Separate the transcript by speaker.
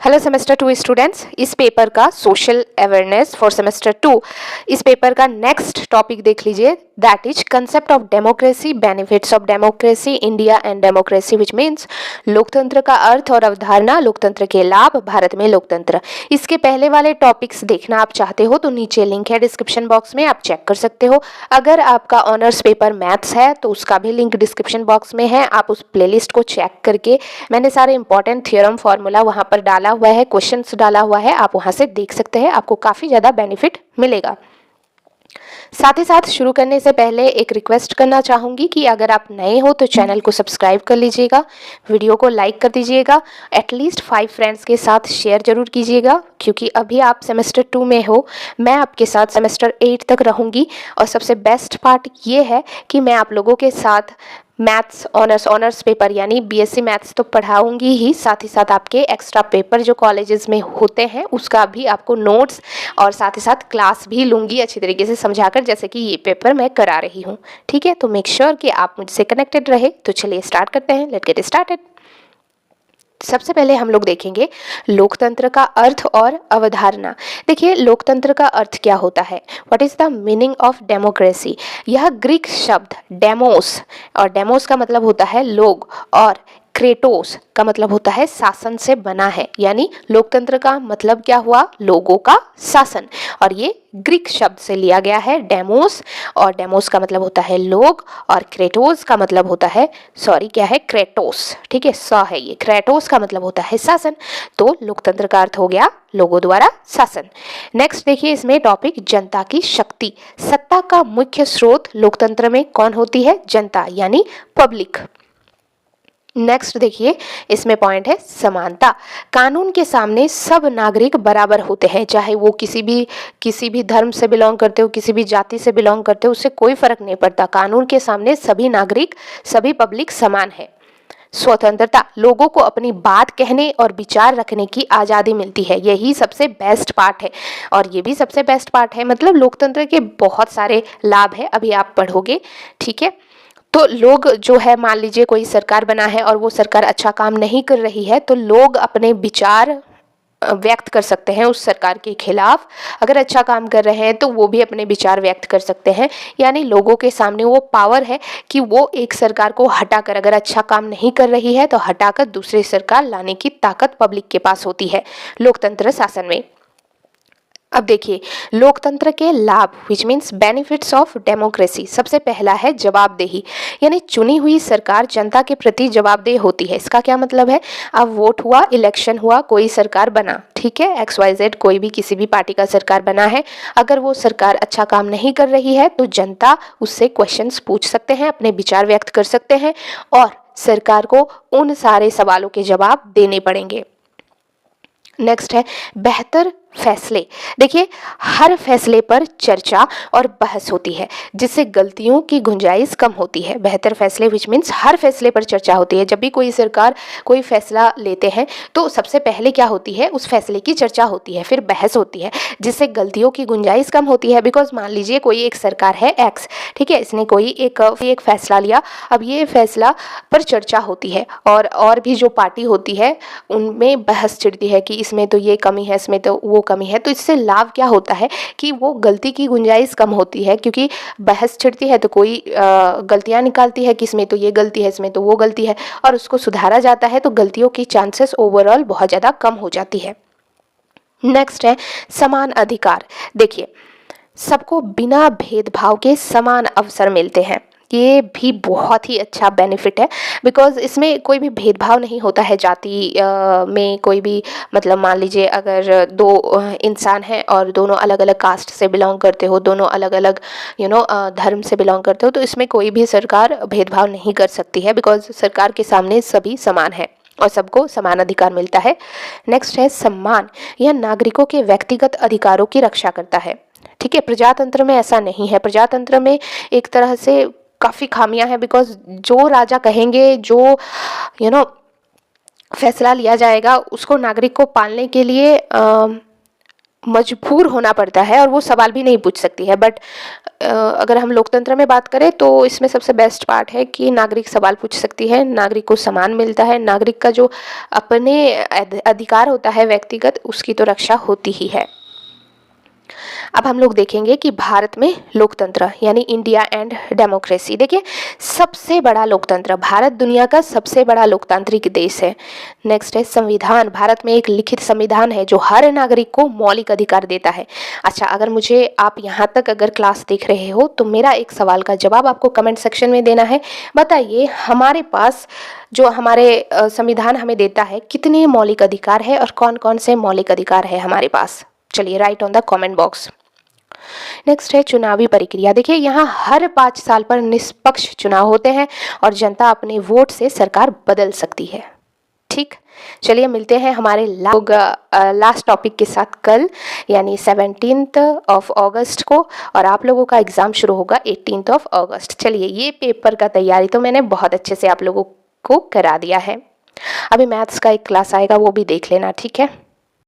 Speaker 1: Hello semester 2 students, इस paper का social awareness for semester 2 इस पेपर का नेक्स्ट टॉपिक देख लीजिए, that is concept of democracy, benefits of democracy, India and democracy, which means लोकतंत्र का अर्थ और अवधारणा, लोकतंत्र के लाभ, भारत में लोकतंत्र। इसके पहले वाले टॉपिक्स देखना आप चाहते हो तो नीचे लिंक है डिस्क्रिप्शन बॉक्स में, आप चेक कर सकते हो। अगर आपका ऑनर्स पेपर मैथ्स है तो उसका भी लिंक डिस्क्रिप्शन बॉक्स में है, आप उस प्लेलिस्ट को चेक करके मैंने सारे इंपॉर्टेंट थ्योरम फार्मूला वहाँ पर डाला हुआ है, क्वेश्चंस डाला हुआ है, आप वहाँ से देख सकते हैं, आपको काफ़ी ज़्यादा बेनिफिट मिलेगा। साथ ही साथ शुरू करने से पहले एक रिक्वेस्ट करना चाहूँगी कि अगर आप नए हो तो चैनल को सब्सक्राइब कर लीजिएगा, वीडियो को लाइक कर दीजिएगा, एटलीस्ट 5 फ्रेंड्स के साथ शेयर जरूर कीजिएगा, क्योंकि अभी आप सेमेस्टर 2 में हो, मैं आपके साथ सेमेस्टर 8 तक रहूँगी। और सबसे बेस्ट पार्ट ये है कि मैं आप लोगों के साथ मैथ्स ऑनर्स पेपर यानी बीएससी मैथ्स तो पढ़ाऊंगी ही, साथ ही साथ आपके एक्स्ट्रा पेपर जो कॉलेजेस में होते हैं उसका भी आपको नोट्स और साथ ही साथ क्लास भी लूँगी अच्छी तरीके से समझाकर, जैसे कि ये पेपर मैं करा रही हूँ। ठीक है, तो मेक श्योर कि आप मुझसे कनेक्टेड रहे। तो चलिए स्टार्ट करते हैं, लेट गेट स्टार्टेड। सबसे पहले हम लोग देखेंगे लोकतंत्र का अर्थ और अवधारणा। देखिए, लोकतंत्र का अर्थ क्या होता है, what is the meaning of democracy. यह ग्रीक शब्द डेमोस, और डेमोस का मतलब होता है लोग, और क्रेटोस का मतलब होता है शासन से बना है, यानी लोकतंत्र का मतलब क्या हुआ, लोगों का शासन। और ये ग्रीक शब्द से लिया गया है डेमोस, और डेमोस का मतलब होता है लोग, और क्रेटोस का मतलब होता है, सॉरी क्या है, क्रेटोस, ठीक है, स है ये, क्रेटोस का मतलब होता है शासन। तो लोकतंत्र का अर्थ हो गया लोगों द्वारा शासन। नेक्स्ट देखिए, इसमें टॉपिक जनता की शक्ति। सत्ता का मुख्य स्रोत लोकतंत्र में कौन होती है, जनता यानी पब्लिक। नेक्स्ट देखिए, इसमें पॉइंट है समानता। कानून के सामने सब नागरिक बराबर होते हैं, चाहे वो किसी भी धर्म से बिलोंग करते हो, किसी भी जाति से बिलोंग करते हो, उससे कोई फर्क नहीं पड़ता, कानून के सामने सभी नागरिक, सभी पब्लिक समान है। स्वतंत्रता, लोगों को अपनी बात कहने और विचार रखने की आज़ादी मिलती है, यही सबसे बेस्ट पार्ट है। और ये भी सबसे बेस्ट पार्ट है, मतलब लोकतंत्र के बहुत सारे लाभ है, अभी आप पढ़ोगे, ठीक है। तो लोग जो है, मान लीजिए कोई सरकार बना है और वो सरकार अच्छा काम नहीं कर रही है, तो लोग अपने विचार व्यक्त कर सकते हैं उस सरकार के खिलाफ। अगर अच्छा काम कर रहे हैं तो वो भी अपने विचार व्यक्त कर सकते हैं, यानी लोगों के सामने वो पावर है कि वो एक सरकार को हटाकर, अगर अच्छा काम नहीं कर रही है तो हटाकर दूसरी सरकार लाने की ताकत पब्लिक के पास होती है लोकतंत्र शासन में। अब देखिए, लोकतंत्र के लाभ which means benefits of democracy. सबसे पहला है जवाबदेही, यानी चुनी हुई सरकार जनता के प्रति जवाबदेह होती है। इसका क्या मतलब है, अब वोट हुआ, इलेक्शन हुआ, कोई सरकार बना, ठीक है, XYZ कोई भी किसी भी पार्टी का सरकार बना है, अगर वो सरकार अच्छा काम नहीं कर रही है तो जनता उससे क्वेश्चंस पूछ सकते हैं, अपने विचार व्यक्त कर सकते हैं, और सरकार को उन सारे सवालों के जवाब देने पड़ेंगे। नेक्स्ट है बेहतर फैसले। देखिए, हर फैसले पर चर्चा और बहस होती है, जिससे गलतियों की गुंजाइश कम होती है। बेहतर फैसले विच मीन्स हर फैसले पर चर्चा होती है। जब भी कोई सरकार कोई फैसला लेते हैं तो सबसे पहले क्या होती है, उस फैसले की चर्चा होती है, फिर बहस होती है, जिससे गलतियों की गुंजाइश कम होती है। बिकॉज मान लीजिए कोई एक सरकार है एक्स, ठीक है, इसने कोई एक फैसला लिया, अब ये फैसला पर चर्चा होती है, और भी जो पार्टी होती है उनमें बहस छिड़ती है कि इसमें तो ये कमी है, इसमें तो वो कमी है। तो इससे लाभ क्या होता है कि वो गलती की गुंजाइश कम होती है, क्योंकि बहस छिड़ती है तो कोई गलतियां निकालती है कि इसमें तो ये गलती है, इसमें तो वो गलती है, और उसको सुधारा जाता है, तो गलतियों की चांसेस ओवरऑल बहुत ज़्यादा कम हो जाती है। नेक्स्ट है समान अधिकार। देखिए, सबको बिना भेदभाव के समान अवसर मिलते हैं, ये भी बहुत ही अच्छा बेनिफिट है, बिकॉज़ इसमें कोई भी भेदभाव नहीं होता है जाति में, कोई भी, मतलब मान लीजिए अगर दो इंसान हैं और दोनों अलग अलग कास्ट से बिलोंग करते हो, दोनों अलग अलग धर्म से बिलोंग करते हो, तो इसमें कोई भी सरकार भेदभाव नहीं कर सकती है, बिकॉज़ सरकार के सामने सभी समान है और सबको समान अधिकार मिलता है। नेक्स्ट है सम्मान, यह नागरिकों के व्यक्तिगत अधिकारों की रक्षा करता है, ठीक है। प्रजातंत्र में ऐसा नहीं है, प्रजातंत्र में एक तरह से काफ़ी खामियां हैं, बिकॉज जो राजा कहेंगे, जो फैसला लिया जाएगा, उसको नागरिक को पालने के लिए मजबूर होना पड़ता है और वो सवाल भी नहीं पूछ सकती है। बट अगर हम लोकतंत्र में बात करें तो इसमें सबसे बेस्ट पार्ट है कि नागरिक सवाल पूछ सकती है, नागरिक को सम्मान मिलता है, नागरिक का जो अपने अधिकार होता है व्यक्तिगत, उसकी तो रक्षा होती ही है। अब हम लोग देखेंगे कि भारत में लोकतंत्र यानी इंडिया एंड डेमोक्रेसी। देखिए, सबसे बड़ा लोकतंत्र, भारत दुनिया का सबसे बड़ा लोकतांत्रिक देश है। नेक्स्ट है संविधान। भारत में एक लिखित संविधान है जो हर नागरिक को मौलिक अधिकार देता है। अच्छा, अगर मुझे आप यहाँ तक अगर क्लास देख रहे हो तो मेरा एक सवाल का जवाब आपको कमेंट सेक्शन में देना है। बताइए, हमारे पास जो हमारे संविधान हमें देता है कितने मौलिक अधिकार है और कौन कौन से मौलिक अधिकार है हमारे पास? चलिए, right on the comment box. Next है चुनावी प्रक्रिया। देखिए, यहाँ हर 5 साल पर निष्पक्ष चुनाव होते हैं और जनता अपने वोट से सरकार बदल सकती है। ठीक, चलिए मिलते हैं हमारे लास्ट टॉपिक के साथ कल, यानी 17 अगस्त को, और आप लोगों का एग्ज़ाम शुरू होगा 18 अगस्त। चलिए, ये पेपर का तैयारी तो मैंने बहुत अच्छे से आप लोगों को करा दिया है। अभी मैथ्स का एक क्लास आएगा, वो भी देख लेना, ठीक है।